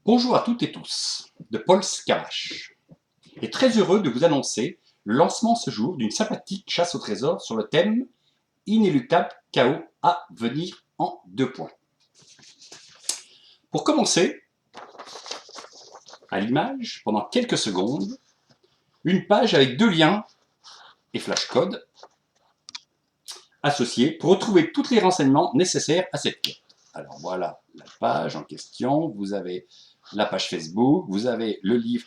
Bonjour à toutes et tous, de Paul Scarache, et très heureux de vous annoncer le lancement ce jour d'une sympathique chasse au trésor sur le thème Inéluctable chaos à venir en 2 points. Pour commencer, à l'image, pendant quelques secondes, une page avec 2 liens et flashcode associés pour retrouver tous les renseignements nécessaires à cette quête. Alors voilà la page en question, vous avez la page Facebook, vous avez le livre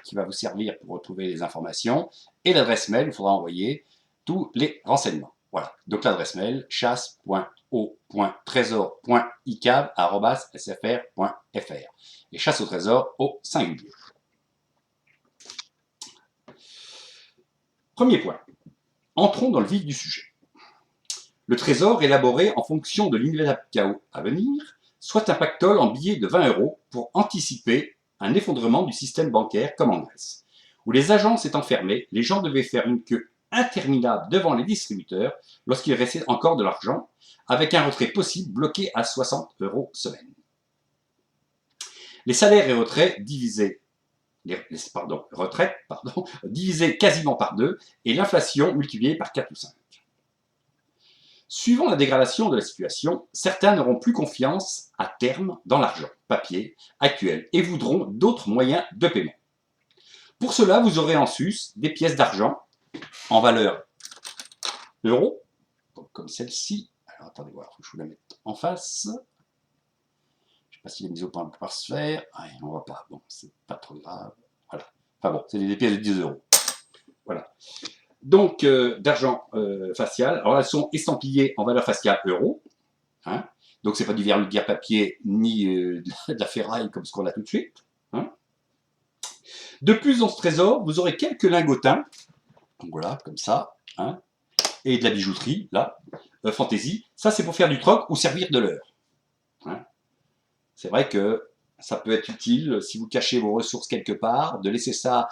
qui va vous servir pour retrouver les informations et l'adresse mail, il faudra envoyer tous les renseignements. Voilà, donc l'adresse mail chasse.o.trésor.icab@sfr.fr et chasse au trésor au singulier. Premier point, entrons dans le vif du sujet. Le trésor élaboré en fonction de l'inévitable chaos à venir, soit un pactole en billets de 20 € pour anticiper un effondrement du système bancaire comme en Grèce, où les agences étant fermées, les gens devaient faire une queue interminable devant les distributeurs lorsqu'il restait encore de l'argent, avec un retrait possible bloqué à 60 € semaine. Les salaires et retraites divisés quasiment par 2 et l'inflation multipliée par 4 ou 5. Suivant la dégradation de la situation, certains n'auront plus confiance à terme dans l'argent papier actuel et voudront d'autres moyens de paiement. Pour cela, vous aurez en sus des pièces d'argent en valeur euro, comme celle-ci. Alors attendez voir, il faut que je vous la mette en face. Je ne sais pas s'il est mis au point par sphère. Ouais, on ne voit pas, bon, c'est pas trop grave. Voilà. Enfin bon, c'est des pièces de 10 €. Voilà. Donc, d'argent facial. Alors, elles sont estampillées en valeur faciale euro. Hein, donc, ce n'est pas du verre papier ni de la ferraille comme ce qu'on a tout de suite. Hein. De plus, dans ce trésor, vous aurez quelques lingotins. Donc, voilà, comme ça. Hein, et de la bijouterie, là. Fantaisie. Ça, c'est pour faire du troc ou servir de l'heure. Hein. C'est vrai que ça peut être utile si vous cachez vos ressources quelque part, de laisser ça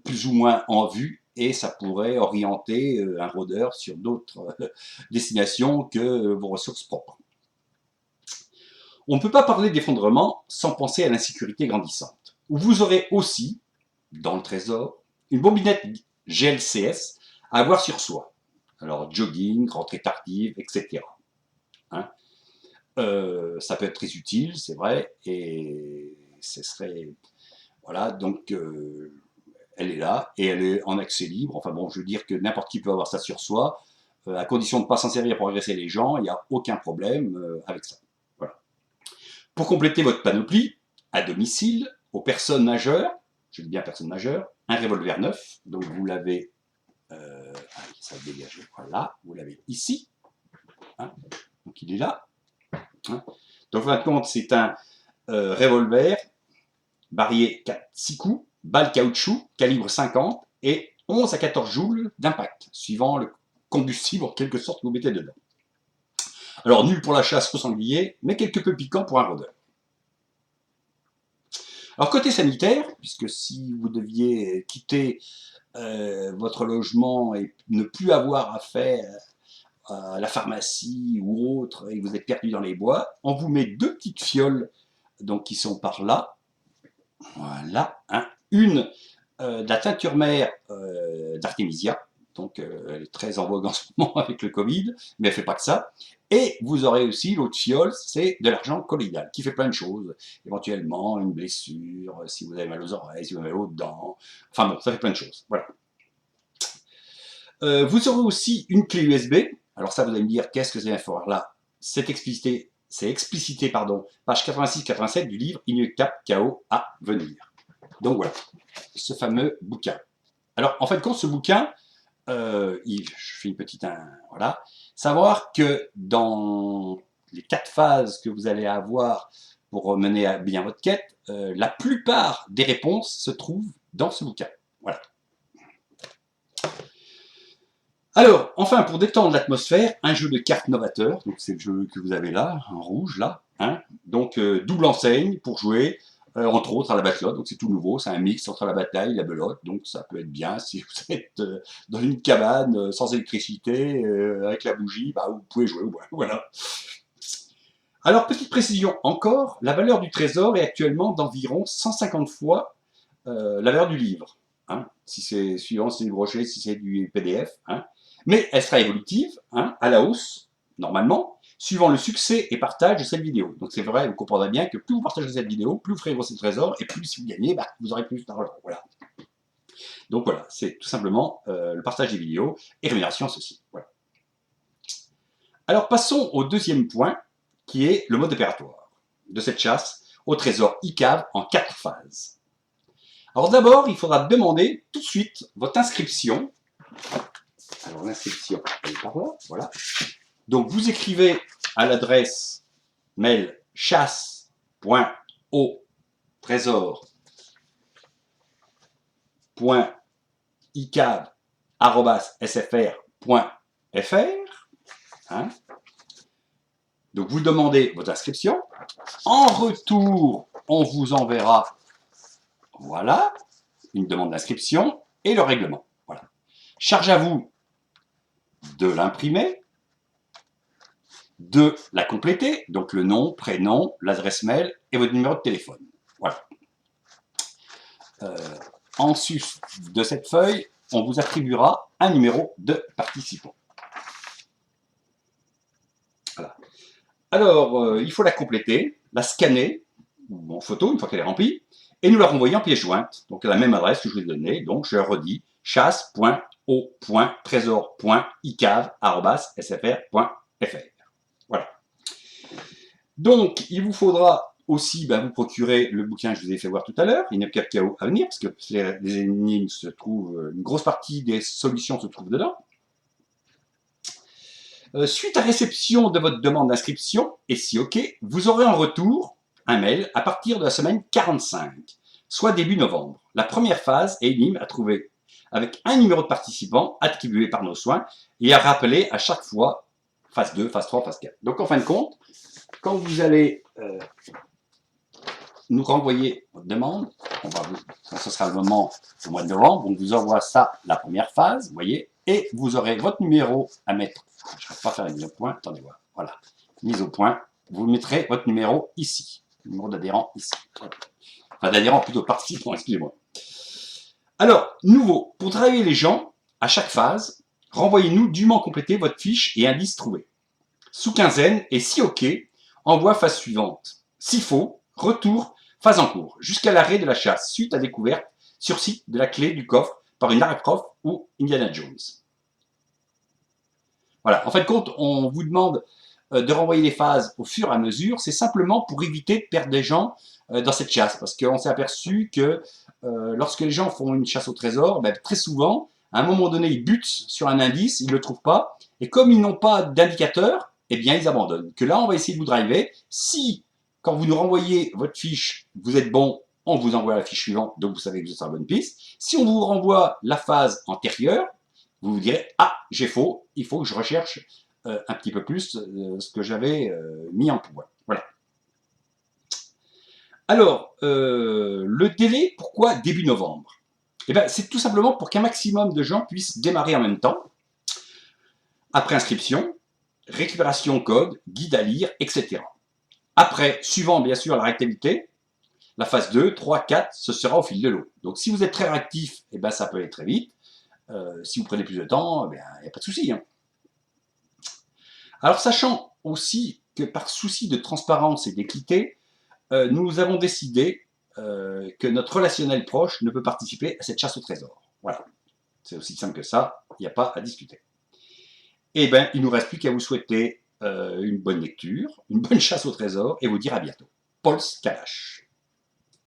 plus ou moins en vue et ça pourrait orienter un rôdeur sur d'autres destinations que vos ressources propres. On ne peut pas parler d'effondrement sans penser à l'insécurité grandissante, où vous aurez aussi, dans le trésor, une bobinette GLCS à avoir sur soi. Alors jogging, rentrée tardive, etc. Hein, ça peut être très utile, c'est vrai, et ce serait... Voilà, donc elle est là, et elle est en accès libre. Enfin bon, je veux dire que n'importe qui peut avoir ça sur soi, à condition de ne pas s'en servir pour agresser les gens, il n'y a aucun problème avec ça. Voilà. Pour compléter votre panoplie, à domicile, aux personnes majeures, je dis bien personnes majeures, un revolver neuf, donc vous l'avez, ça va dégager, voilà, vous l'avez ici, hein, donc il est là. Hein. Donc, en fin de compte, c'est un revolver barillé 6 coups, balle caoutchouc, calibre 50 et 11 à 14 joules d'impact, suivant le combustible en quelque sorte que vous mettez dedans. Alors, nul pour la chasse au sanglier, mais quelque peu piquant pour un rôdeur. Alors, côté sanitaire, puisque si vous deviez quitter votre logement et ne plus avoir affaire à la pharmacie ou autre, et que vous êtes perdu dans les bois, on vous met 2 petites fioles donc, qui sont par là. Voilà. Hein. Une de la teinture mère d'Artemisia. Donc, elle est très en vogue en ce moment avec le Covid, mais elle ne fait pas que ça. Et vous aurez aussi l'autre fiole, c'est de l'argent colloïdal, qui fait plein de choses. Éventuellement, une blessure, si vous avez mal aux oreilles, si vous avez mal aux dents. Enfin bon, ça fait plein de choses. Voilà. Vous aurez aussi une clé USB. Alors ça, vous allez me dire, qu'est-ce que c'est là? C'est explicité, pardon, page 86-87 du livre Inéluctable chaos à venir. Donc voilà, ce fameux bouquin. Alors, en fait, quand ce bouquin, je fais une petite... voilà. Savoir que dans les 4 phases que vous allez avoir pour mener à bien votre quête, la plupart des réponses se trouvent dans ce bouquin. Voilà. Alors, enfin, pour détendre l'atmosphère, un jeu de cartes novateur. Donc, c'est le jeu que vous avez là, en rouge, là. Hein. Donc, double enseigne pour jouer, entre autres, à la batelote. Donc, c'est tout nouveau. C'est un mix entre la bataille et la belote. Donc, ça peut être bien si vous êtes dans une cabane sans électricité, avec la bougie, bah, vous pouvez jouer. Voilà. Alors, petite précision encore, la valeur du trésor est actuellement d'environ 150 fois la valeur du livre. Hein, si c'est suivant si c'est du brochet, si c'est du PDF. Hein. Mais elle sera évolutive, hein, à la hausse, normalement, suivant le succès et partage de cette vidéo. Donc c'est vrai, vous comprendrez bien que plus vous partagez cette vidéo, plus vous ferez grossir le trésor, et plus si vous gagnez, bah, vous aurez plus d'argent. Voilà. Donc voilà, c'est tout simplement le partage des vidéos et rémunération associée. Voilà. Alors passons au deuxième point, qui est le mode opératoire de cette chasse au trésor ICAV en 4 phases. Alors d'abord, il faudra demander tout de suite votre inscription. Alors l'inscription, elle est par là, voilà. Donc vous écrivez à l'adresse mail chasse.au-trésor.icav@sfr.fr. Hein. Donc vous demandez votre inscription. En retour, on vous enverra, voilà, une demande d'inscription et le règlement. Voilà. Charge à vous de l'imprimer, de la compléter, donc le nom, prénom, l'adresse mail et votre numéro de téléphone. Voilà. En sus de cette feuille, on vous attribuera un numéro de participant. Voilà. Alors, il faut la compléter, la scanner en photo une fois qu'elle est remplie, et nous la renvoyer en pièce jointe, donc à la même adresse que je vous ai donnée. Donc, je redis, chasse.o.trésor.icav@sfr.fr. Voilà. Donc, il vous faudra aussi vous procurer le bouquin que je vous ai fait voir tout à l'heure, Inepcap Chaos à venir, parce que les énigmes se trouvent, une grosse partie des solutions se trouvent dedans. Suite à réception de votre demande d'inscription, et si OK, vous aurez en retour un mail à partir de la semaine 45, soit début novembre. La première phase est énigme à trouver, avec un numéro de participant attribué par nos soins et à rappeler à chaque fois phase 2, phase 3, phase 4. Donc en fin de compte, quand vous allez nous renvoyer votre demande, ce sera le moment au mois de novembre, on vous envoie ça, la première phase, vous voyez, et vous aurez votre numéro à mettre. Je ne vais pas faire une mise au point, attendez voir, voilà, mise au point, vous mettrez votre numéro ici, numéro d'adhérent ici, enfin d'adhérent plutôt participant, excusez-moi. Alors, nouveau, pour travailler les gens, à chaque phase, renvoyez-nous dûment compléter votre fiche et indice trouvé. Sous quinzaine, et si OK, envoie phase suivante. Si faux, retour, phase en cours, jusqu'à l'arrêt de la chasse, suite à découverte sur site de la clé du coffre par une Lara Croft ou Indiana Jones. Voilà, en fin de compte, on vous demande de renvoyer les phases au fur et à mesure, c'est simplement pour éviter de perdre des gens dans cette chasse, parce qu'on s'est aperçu que lorsque les gens font une chasse au trésor, très souvent, à un moment donné, ils butent sur un indice, ils ne le trouvent pas, et comme ils n'ont pas d'indicateur, eh bien, ils abandonnent. Que là, on va essayer de vous driver. Si, quand vous nous renvoyez votre fiche, vous êtes bon, on vous envoie la fiche suivante, donc vous savez que vous êtes sur la bonne piste. Si on vous renvoie la phase antérieure, vous vous direz « Ah, j'ai faux, il faut que je recherche un petit peu plus ce que j'avais mis en point. » Voilà. Alors, le délai, pourquoi début novembre? Eh bien, c'est tout simplement pour qu'un maximum de gens puissent démarrer en même temps, après inscription, récupération code, guide à lire, etc. Après, suivant bien sûr la réactivité, la phase 2, 3, 4, ce sera au fil de l'eau. Donc si vous êtes très réactif, eh ben, ça peut aller très vite. Si vous prenez plus de temps, il n'y a pas de souci. Hein. Alors sachant aussi que par souci de transparence et d'équité, nous avons décidé que notre relationnel proche ne peut participer à cette chasse au trésor. Voilà. C'est aussi simple que ça, il n'y a pas à discuter. Eh bien, il ne nous reste plus qu'à vous souhaiter une bonne lecture, une bonne chasse au trésor et vous dire à bientôt. Paul Kalash.